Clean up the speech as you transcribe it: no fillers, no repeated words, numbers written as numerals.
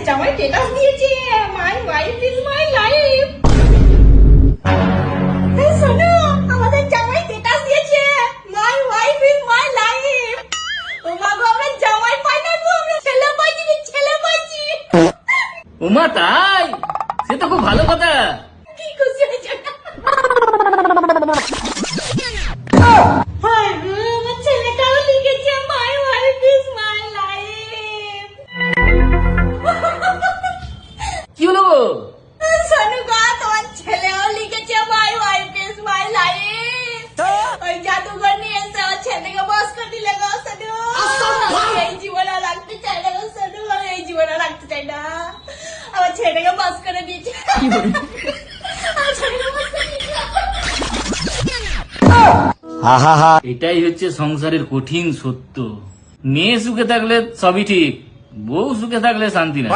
জামাই স্ট্যাটাস দিয়েছে my wife is my life. শোনো, আমাদের জামাই স্ট্যাটাস দিয়েছে my wife is my life. ও মা গো, আমরা জামাই পাই না গো, আমরা ছেলে পাইছি, ছেলে পাইছি। ওমা তাই? সে তো খুব ভালো কথা। কি খুশি হয়েছে। আমার ছেলেটাও লিখেছে মাই ওয়াইফ ইজ মাই লাইফ। কি হলো গো? শোনো গো, তোমার ছেলেও লিখেছে মাই ওয়াইফ ইজ মাই লাইফ। ওই জাদুঘর নিয়ে এসে আমার ছেলেকে বস করে দিলে গো। শোনো, এই জীবন আর রাখতে চাই না গো। শোনো, এই জীবন আর রাখতে চাই না। আমার ছেলেকে বস করে দিয়েছে। আমার ছেলেকে বস করে দিয়েছে। এটাই হচ্ছে সংসারের কঠিন সত্য। মেয়ে সুখে থাকলে সবই ঠিক, বউ সুখে থাকলে শান্তি না।